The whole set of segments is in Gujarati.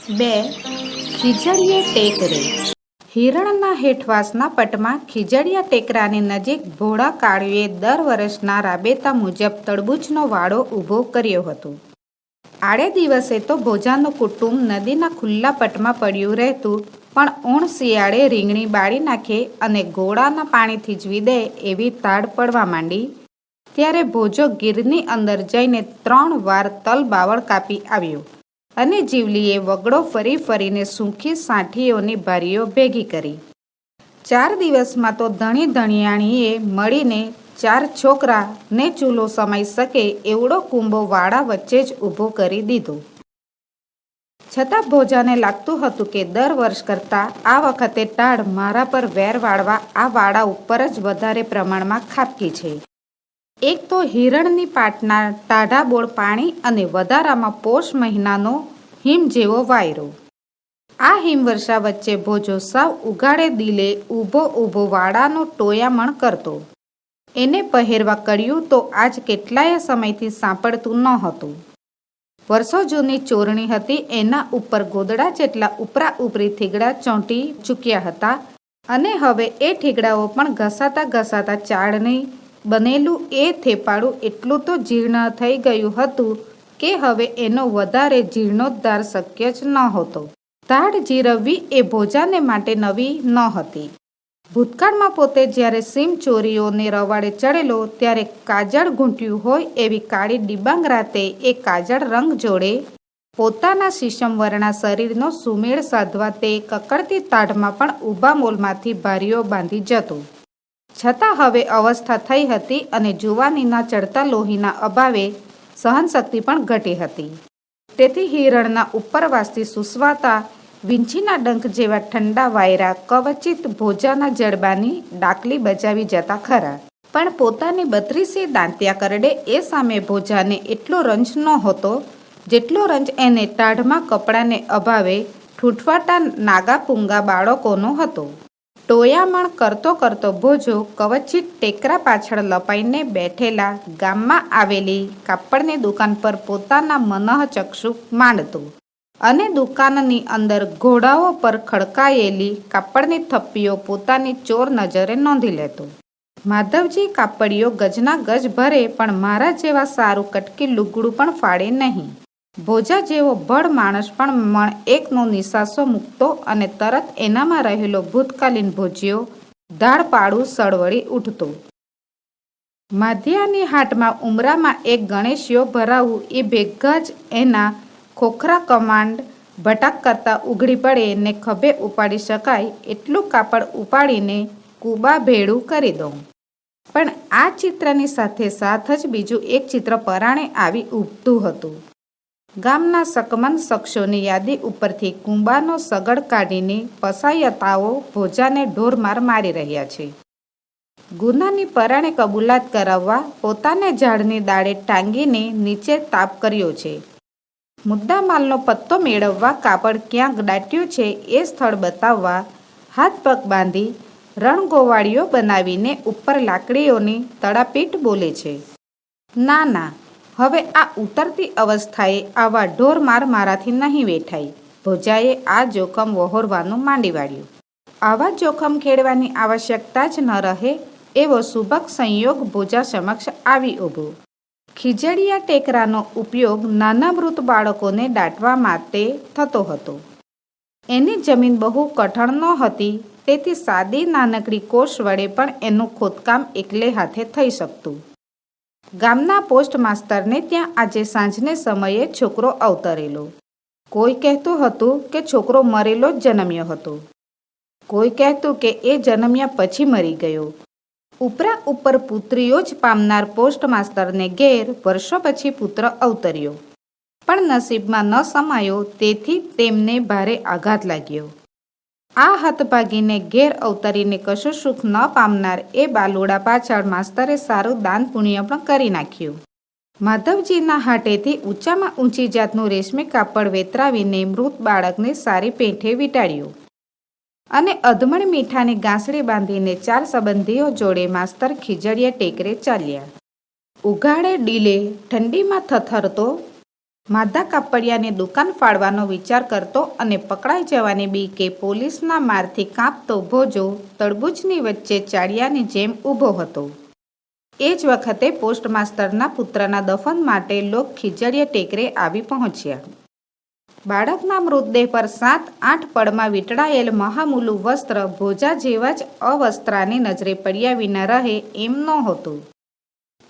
બે ખીજડીએ ટેકરે. હિરણના હેઠવાસના પટમાં ખીજડીયા ટેકરાની નજીક ભોળા કાળીએ દર વર્ષના રાબેતા મુજબ તરબૂચનો વાડો ઊભો કર્યો હતો. આડે દિવસે તો ભોજાનું કુટુંબ નદીના ખુલ્લા પટમાં પડ્યું રહેતું, પણ ઊણ શિયાળે રીંગણી બાળી નાખે અને ગોળાના પાણીથી જ વિદે એવી તાડ પડવા માંડી, ત્યારે ભોજો ગીરની અંદર જઈને 3 વાર તલ બાવળ કાપી આવ્યો અને જીવલીએ વગડો ફરી ફરીને સૂંખી સાંઠીઓની ભારીઓ ભેગી કરી. 4 દિવસમાં તો ધણી ધણિયાણીએ મળીને 4 છોકરાને ચૂલો સમાઈ શકે એવડો કુંભો વાડા વચ્ચે જ ઊભો કરી દીધો. છતાં ભોજાને લાગતું હતું કે દર વર્ષ કરતાં આ વખતે ટાઢ મારા પર વેર વાળવા આ વાડા ઉપર જ વધારે પ્રમાણમાં ખાબકી છે. એક તો હિરણની પાટના ટાઢાબોળ પાણી અને વધારામાં પોષ મહિનાનો હિમ જેવો વાયરો. આ હિમવર્ષા વચ્ચે ભોજો સાવ ઉઘાડે દિલે ઊભો વાડાનો ટોયામણ કરતો. એને પહેરવા કળિયું તો આજ કેટલાય સમયથી સાંપડતું ન હતું. વર્ષો જૂની ચોરણી હતી, એના ઉપર ગોદડા જેટલા ઉપરા ઉપરી થીગડા ચોંટી ચૂક્યા હતા અને હવે એ થીગડાઓ પણ ઘસાતા ચાળની બનેલું એ થેપાડું એટલું તો જીર્ણ થઈ ગયું હતું કે હવે એનો વધારે જીર્ણોદ્ધાર શક્ય જ નહોતો. તાડ જીરવવી એ ભોજાને માટે નવી નહોતી. ભૂતકાળમાં પોતે જ્યારે સીમ ચોરીઓને રવાડે ચડેલો ત્યારે કાજળ ઘૂંટ્યું હોય એવી કાળી ડિબાંગ રાતે એ કાજળ રંગ જોડે પોતાના શીશમવર્ણા શરીરનો સુમેળ સાધવા તે કકડતી તાઢમાં પણ ઊભા મોલમાંથી ભારીઓ બાંધી જતો. છતાં હવે અવસ્થા થઈ હતી અને જુવાનીના ચડતા લોહીના અભાવે સહનશક્તિ પણ ઘટી હતી. તેથી હિરણના ઉપરવાસથી સુસવાતા વીંછીના ડંખ જેવા ઠંડા વાયરા કવચિત ભોજાના જડબાની ડાકલી બજાવી જતા ખરા, પણ પોતાની 32 દાંતિયા કરડે એ સામે ભોજાને એટલો રંજ નહોતો જેટલો રંજ એને ટાઢમાં કપડાને અભાવે ઠૂંઠવાટા નાગા પૂંગા બાળકોનો હતો. ટોયામણ કરતો ભોજો કવચિત ટેકરા પાછળ લપાઈને બેઠેલા ગામમાં આવેલી કાપડની દુકાન પર પોતાના મનઃચક્ષુ માંડતો અને દુકાનની અંદર ઘોડાઓ પર ખડકાયેલી કાપડની થપ્પીઓ પોતાની ચોર નજરે નોંધી લેતો. માધવજી કાપડીઓ ગજના ગજ ભરે, પણ મારા જેવા સારું કટકી લુગડું પણ ફાડે નહીં. ભોજા જેવો ભડ માણસ પણ મણ એકનો નિસાસો મૂકતો અને તરત એનામાં રહેલો ભૂતકાલીન ભોજ્યો ધાડપાડું સળવળી ઉઠતો. માધ્યાની હાટમાં ઉમરામાં એક ગણેશિયો ભરાવું એ ભેગા જ એના ખોખરા કમાંડ ભટાક કરતા ઉઘડી પડે ને ખભે ઉપાડી શકાય એટલું કાપડ ઉપાડીને કુબા ભેળું કરી દઉં. પણ આ ચિત્રની સાથે સાથ જ બીજું એક ચિત્ર પરાણે આવી ઊભતું હતું. ગામના શકમંદ શખ્સોની યાદી ઉપરથી કુંબાનો સગડ કાઢીને પસાયતાઓ ભોજાને ઢોરમાર મારી રહ્યા છે. ગુનાની પરાણે કબૂલાત કરાવવા પોતાને ઝાડની દાળે ટાંગીને નીચે તાપ કર્યો છે. મુદ્દામાલનો પત્તો મેળવવા કાપડ ક્યાં દાટ્યું છે એ સ્થળ બતાવવા હાથ પગ બાંધી રણગોવાળીઓ બનાવીને ઉપર લાકડીઓની તડાપીટ બોલે છે. ના, હવે આ ઉતરતી અવસ્થાએ આવા ઢોરમાર મારાથી નહીં વેઠાય. ભોજાએ આ જોખમ વહોરવાનું માંડી વાળ્યું. આવા જોખમ ખેડવાની આવશ્યકતા જ ન રહે એવો સુભગ સંયોગ ભોજા સમક્ષ આવી ઊભો. ખીજડીયા ટેકરાનો ઉપયોગ નાના મૃત બાળકોને દાટવા માટે થતો હતો. એની જમીન બહુ કઠણ નહોતી, તેથી સાદી નાનકડી કોષ વડે પણ એનું ખોદકામ એકલે હાથે થઈ શકતું. ગામના પોસ્ટ માસ્તરને ત્યાં આજે સાંજને સમયે છોકરો અવતરેલો. કોઈ કહેતું હતું કે છોકરો મરેલો જ જન્મ્યો હતો, કોઈ કહેતું કે એ જન્મ્યા પછી મરી ગયો. ઉપરા ઉપર પુત્રીઓ જ પામનાર પોસ્ટ માસ્તરને ઘેર વર્ષો પછી પુત્ર અવતર્યો, પણ નસીબમાં ન સમાયો, તેથી તેમને ભારે આઘાત લાગ્યો. આ હતભાગીને ઘેર અવતરીને કશું સુખ ન પામનાર એ બાલુડા પાછળ માસ્તરે સારું દાન પુણ્ય પણ કરી નાખ્યું. માધવજીના હાટેથી ઊંચામાં ઊંચી જાતનું રેશમી કાપડ વેતરાવીને મૃત બાળકને સારી પેઠે વીંટાળ્યું અને અધમણ મીઠાની ગાંસડી બાંધીને 4 સંબંધીઓ જોડે માસ્તર ખીજડીયા ટેકરે ચાલ્યા. ઉઘાડે ડીલે ઠંડીમાં થથરતો માધા કાપડિયાની દુકાન ફાળવાનો વિચાર કરતો અને પકડાઈ જવાની બીકે પોલીસના મારથી કાંપતો ભોજો તડબૂચની વચ્ચે ચાળિયાની જેમ ઊભો હતો. એ જ વખતે પોસ્ટમાસ્ટરના પુત્રના દફન માટે લોક ખીજડીયા ટેકરે આવી પહોંચ્યા. બાળકના મૃતદેહ પર 7-8 પળમાં વીંટળાયેલ મહામૂલું વસ્ત્ર ભોજા જેવા જ અવસ્ત્રાની નજરે પડ્યા વિના રહે એમ નહોતું.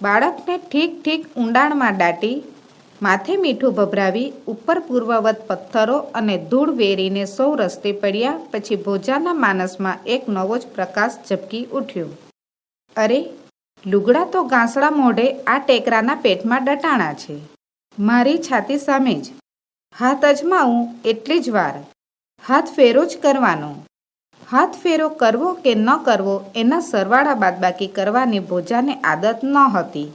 બાળકને ઠીક ઊંડાણમાં દાટી, માથે મીઠું ભભરાવી, ઉપર પૂર્વવત પથ્થરો અને ધૂળ વેરીને સૌ રસ્તે પડ્યા પછી ભોજાના માનસમાં એક નવો જ પ્રકાશ ઝબકી ઉઠ્યો. અરે, લુગડા તો ગાંસડા મોઢે આ ટેકરાના પેટમાં દટાણા છે. મારી છાતી સામે જ. હાથ અજમાવું એટલી જ વાર. હાથ ફેરો જ કરવાનો. હાથ ફેરો કરવો કે ન કરવો એના સરવાળા બાદબાકી કરવાની ભોજાને આદત ન હતી.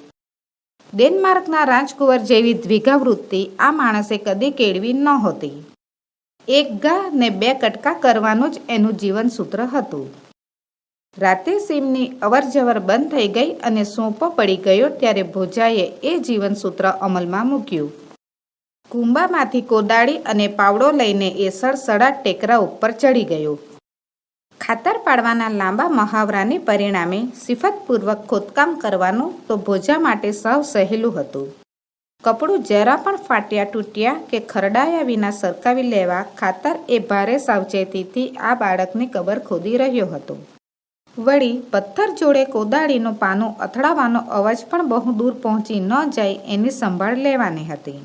ડેનમાર્કના રાજકુંવર જેવી દ્વિગાવૃત્તિ આ માણસે કદી કેળવી નહોતી. 1 ઘા ને 2 કટકા કરવાનું જ એનું જીવનસૂત્ર હતું. રાતે સીમની અવરજવર બંધ થઈ ગઈ અને સોંપો પડી ગયો ત્યારે ભોજાએ એ જીવનસૂત્ર અમલમાં મૂક્યું. કુંબામાંથી કોદાળી અને પાવડો લઈને એ સડસડાટ ટેકરા ઉપર ચડી ગયો. ખાતર પાડવાના લાંબા મહાવરાને પરિણામે સિફતપૂર્વક ખોદકામ કરવાનું તો ભોજા માટે સાવ સહેલું હતું. કપડું જરા પણ ફાટ્યા તૂટ્યા કે ખરડાયા વિના સરકાવી લેવા ખાતર એ ભારે સાવચેતીથી આ બાળકની કબર ખોદી રહ્યો હતો. વળી પથ્થર જોડે કોદાળીનું પાનું અથડાવાનો અવાજ પણ બહુ દૂર પહોંચી ન જાય એની સંભાળ લેવાની હતી.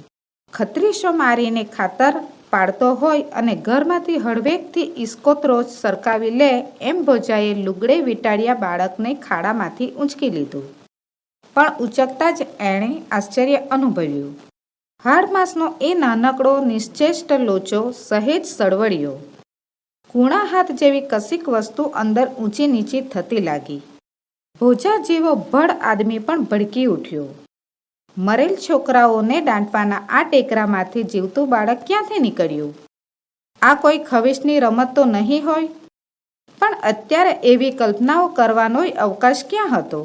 ખત્રીસો મારીને ખાતર પાડતો હોય અને ઘરમાંથી હળવેકથી ઇસ્કોતરો સરકાવી લે એમ ભોજાએ લુગડે વીંટાળ્યા બાળકને ખાડામાંથી ઊંચકી લીધું. પણ ઊંચકતા જ એણે આશ્ચર્ય અનુભવ્યું. હાડમાંસનો એ નાનકડો નિશ્ચેષ્ટ લોચો સહેજ સળવળ્યો. કૂણા હાથ જેવી કશીક વસ્તુ અંદર ઊંચી નીચી થતી લાગી. ભોજા જેવો ભડ આદમી પણ ભડકી ઉઠ્યો. મરેલ છોકરાઓને દાંટવાના આ ટેકરામાંથી જીવતું બાળક ક્યાંથી નીકળ્યું? આ કોઈ ખવીશની રમત તો નહીં હોય? પણ અત્યારે એવી કલ્પનાઓ કરવાનોય અવકાશ ક્યાં હતો?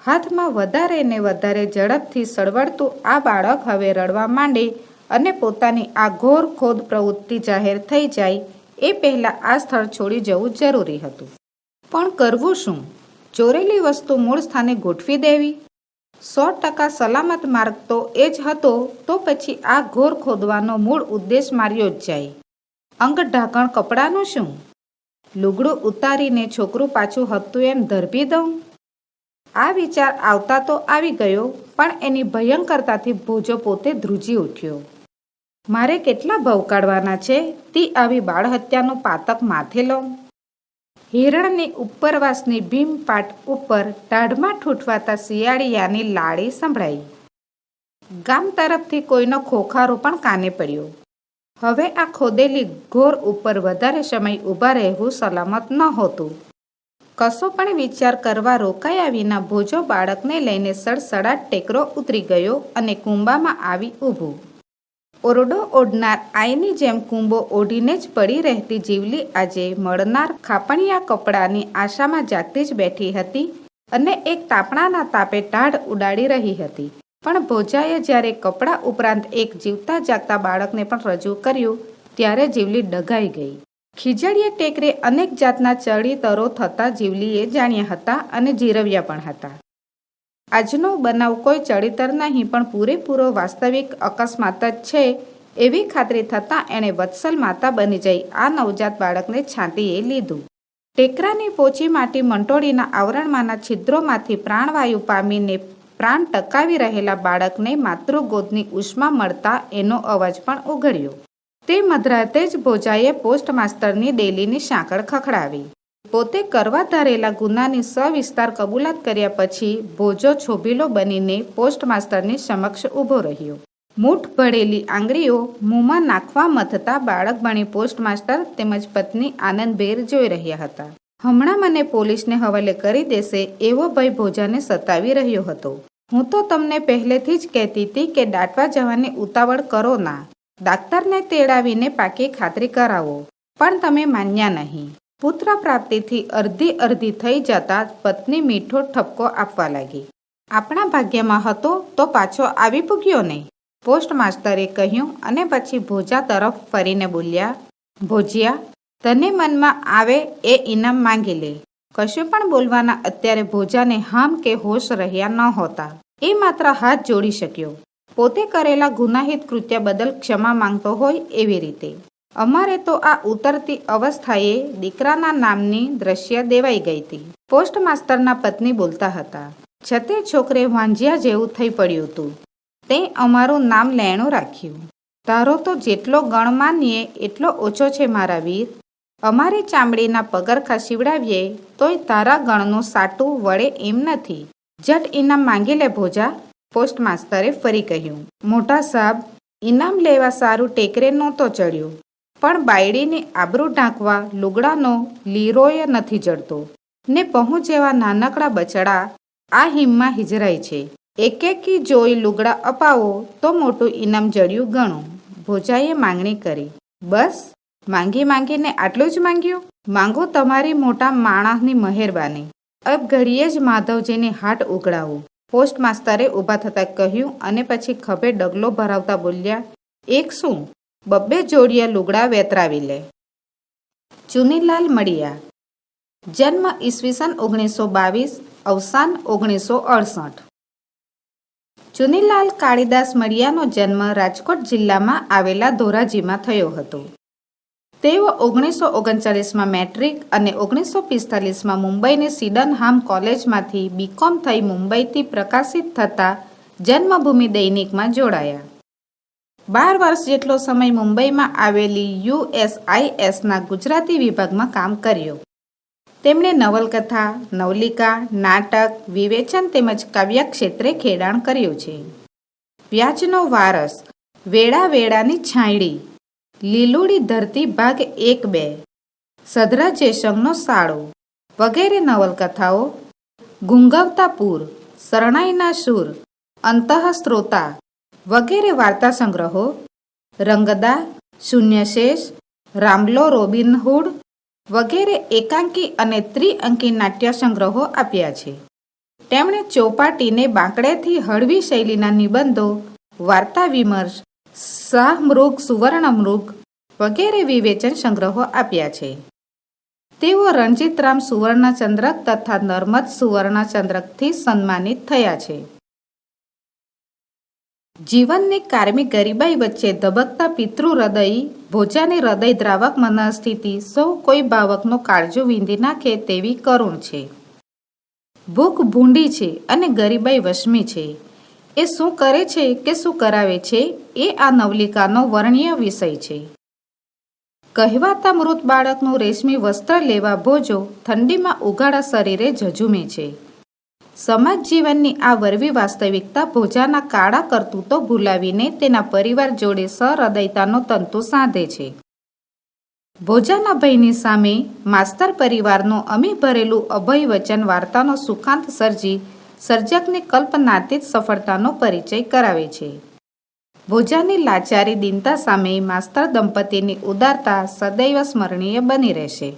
હાથમાં વધારે ને વધારે ઝડપથી સળવળતું આ બાળક હવે રડવા માંડે અને પોતાની આ ઘોર ખોદ પ્રવૃત્તિ જાહેર થઈ જાય એ પહેલાં આ સ્થળ છોડી જવું જરૂરી હતું. પણ કરવું શું? ચોરેલી વસ્તુ મૂળ સ્થાને ગોઠવી દેવી? 100% સલામત માર્ગ તો એ જ હતો તો પછી આ ઘોર ખોદવાનો મૂળ ઉદ્દેશ માર્યો જ જાય. અંગ ઢાંકણ કપડાનું શું? લુગડું ઉતારીને છોકરું પાછું હતું એમ ધરબી દઉં? આ વિચાર આવતા તો આવી ગયો પણ એની ભયંકરતાથી ભોજો પોતે ધ્રુજી ઉઠ્યો. મારે કેટલા ભવ કાઢવાના છે તી આવી બાળહત્યાનું પાતક માથે લઉં? હિરણની ઉપરવાસની ભીમપાટ ઉપર ટાઢમાં ઠૂઠવાતા શિયાળિયાની લાળી સંભળાઈ. ગામ તરફથી કોઈનો ખોખારો પણ કાને પડ્યો. હવે આ ખોદેલી ઘોર ઉપર વધારે સમય ઊભા રહેવું સલામત નહોતું. કશો પણ વિચાર કરવા રોકાયા વિના ભોજો બાળકને લઈને સડસડાટ ટેકરો ઉતરી ગયો અને કુંબામાં આવી ઊભું. ઓરડો ઓઢનાર આઈની જેમ કુંબો ઓઢીને જ પડી રહેતી જીવલી આજે મળનાર ખાપણિયા કપડાની આશામાં જાગતી જ બેઠી હતી અને એક તાપણાના તાપે ટાઢ ઉડાડી રહી હતી. પણ ભોજાએ જ્યારે કપડાં ઉપરાંત એક જીવતા જાગતા બાળકને પણ રજૂ કર્યું ત્યારે જીવલી ડઘાઈ ગઈ. ખીજડીયા ટેકરે અનેક જાતના ચડિતરો થતા જીવલીએ જાણ્યા હતા અને જીરવ્યા પણ હતા. આજનો બનાવ કોઈ ચડિતર નહીં પણ પૂરેપૂરો વાસ્તવિક અકસ્માત જ છે એવી ખાતરી થતાં એણે વત્સલ માતા બની જઈ આ નવજાત બાળકને છાતીએ લીધું. ટેકરાની પોચી માટી મંટોળીના આવરણમાંના છિદ્રોમાંથી પ્રાણવાયુ પામીને પ્રાણ ટકાવી રહેલા બાળકને માતૃગોદની ઉષ્મા મળતા એનો અવાજ પણ ઉઘડ્યો. તે મધરાતે જ ભોજાએ પોસ્ટમાસ્ટરની ડેલીની સાંકળ ખખડાવી. પોતે કરવા ધારેલા ગુનાની સવિસ્તાર કબૂલાત કર્યા પછી ભોજો છોભીલો બનીને પોસ્ટમાસ્ટરની સમક્ષ ઊભો રહ્યો. મૂઠ ભળેલી આંગળીઓ મોંમાં નાખવા મથતા બાળક ભણી પોસ્ટમાસ્ટર તેમજ પત્ની આનંદભેર જોઈ રહ્યા હતા. હમણાં મને પોલીસને હવાલે કરી દેશે એવો ભય ભોજાને સતાવી રહ્યો હતો. હું તો તમને પહેલેથી જ કહેતી હતી કે દાટવા જવાની ઉતાવળ કરો ના, ડાક્ટરને તેડાવીને પાકી ખાતરી કરાવો, પણ તમે માન્યા નહીં. પુત્ર પ્રાપ્તિથી અડધી થઈ જતા પત્ની મીઠો ઠપકો આપવા લાગી. આપણા ભાગ્યમાં હતો તો પાછો આવી પૂગ્યો ને. પોસ્ટ માસ્તરે કહ્યું અને પછી ભોજા તરફ ફરીને બોલ્યા, ભોજિયા, તને મનમાં આવે એ ઇનામ માંગી લે. કશું પણ બોલવાના અત્યારે ભોજાને હામ કે હોશ રહ્યા નહોતા. એ માત્ર હાથ જોડી શક્યો, પોતે કરેલા ગુનાહિત કૃત્ય બદલ ક્ષમા માંગતો હોય એવી રીતે. અમારે તો આ ઉતરતી અવસ્થાએ દીકરાના નામની દ્રશ્ય દેવાઈ ગઈ હતી. પોસ્ટ માસ્તરના પત્ની બોલતા હતા. છતે છોકરે વાંજિયા જેવું થઈ પડ્યું હતું. તે અમારું નામ લેણું રાખ્યું. તારો તો જેટલો ગણ માનીએ એટલો ઓછો છે મારા વીર. અમારી ચામડીના પગરખા સીવડાવીએ તોય તારા ગણનું સાટું વળે એમ નથી. જટ ઇનામ માંગી લે ભોજા, પોસ્ટ માસ્તરે ફરી કહ્યું. મોટા સાહેબ, ઇનામ લેવા સારું ટેકરે નહોતો ચડ્યો, પણ બાયડીની આબરૂ ઢાંકવા લુગડાનો લીરોય નથી જડતો ને પહોં જેવા નાનકડા બચડા આ હિમમાં હિજરાય છે. એકેકી જોઈ લુગડા અપાવો તો મોટું ઇનામ જડ્યું ગણું. ભોજાએ માંગણી કરી. બસ માંગી માંગીને આટલું જ માંગ્યું? માંગો તમારી મોટા માણસની મહેરબાની. અબ ઘડીએ જ માધવજીની હાટ ઉઘડાવો, પોસ્ટ માસ્તરે ઊભા થતાં કહ્યું અને પછી ખભે ડગલો ભરાવતા બોલ્યા, એક શું, બબ્બે જોડિયા લુગડા વેતરાવી લે. ચુનીલાલ મડિયા, જન્મ ઈસવીસન 1922, અવસાન 1968. ચુનીલાલ કાળીદાસ મડિયાનો જન્મ રાજકોટ જિલ્લામાં આવેલા ધોરાજીમાં થયો હતો. તેઓ 1939માં મેટ્રિક અને 1945માં મુંબઈની સિડનહામ કોલેજમાંથી બીકોમ થઈ મુંબઈથી પ્રકાશિત થતા જન્મભૂમિ દૈનિકમાં જોડાયા. 12 વર્ષ જેટલો સમય મુંબઈમાં આવેલી USISના ગુજરાતી વિભાગમાં કામ કર્યું. તેમણે નવલકથા, નવલિકા, નાટક, વિવેચન તેમજ કાવ્ય ક્ષેત્રે ખેડાણ કર્યું છે. વ્યાજનો વારસ, વેળા વેળાની છાંયડી, લીલુડી ધરતી ભાગ 1-2, સધરા જયસંગનો સાળો વગેરે નવલકથાઓ, ગુંગવતા પૂર, શરણાઈના સૂર, અંતઃસ્ત્રોતા વગેરે વાર્તા સંગ્રહો, રંગદા, શૂન્યશેષ, રામલો રોબિનહૂડ વગેરે એકાંકી અને ત્રિઅંકી નાટ્ય સંગ્રહો આપ્યા છે. તેમણે ચોપાટીને બાંકડેથી હળવી શૈલીના નિબંધો, વાર્તા વિમર્શ, શાહમૃગ સુવર્ણમૃગ વગેરે વિવેચન સંગ્રહો આપ્યા છે. તેઓ રણજીતરામ સુવર્ણચંદ્રક તથા નર્મદ સુવર્ણચંદ્રકથી સન્માનિત થયા છે. જીવનની કારમી ગરીબાઈ વચ્ચે ધબકતા પિતૃહૃદયી ભોજાની હૃદયદ્રાવક મનસ્થિતિ સૌ કોઈ ભાવકનો કાળજો વીંધી નાખે તેવી કરુણ છે. ભૂખ ભૂંડી છે અને ગરીબાઈ વશમી છે. એ શું કરે છે કે શું કરાવે છે એ આ નવલિકાનો વર્ણ્ય વિષય છે. કહેવાતા મૃત બાળકનું રેશમી વસ્ત્ર લેવા ભોજો ઠંડીમાં ઉઘાડા શરીરે ઝઝૂમે છે. સમાજ જીવનની આ વરવી વાસ્તવિકતા ભોજાના કાળા કરતૂતો ભૂલાવીને તેના પરિવાર જોડે સહૃદયતાનો તંતુ સાધે છે. ભોજાના ભયની સામે માસ્તર પરિવારનું અમી ભરેલું અભય વચન વાર્તાનો સુખાંત સર્જી સર્જકની કલ્પનાતીત સફળતાનો પરિચય કરાવે છે. ભોજાની લાચારી દીનતા સામે માસ્તર દંપતીની ઉદારતા સદૈવ સ્મરણીય બની રહેશે.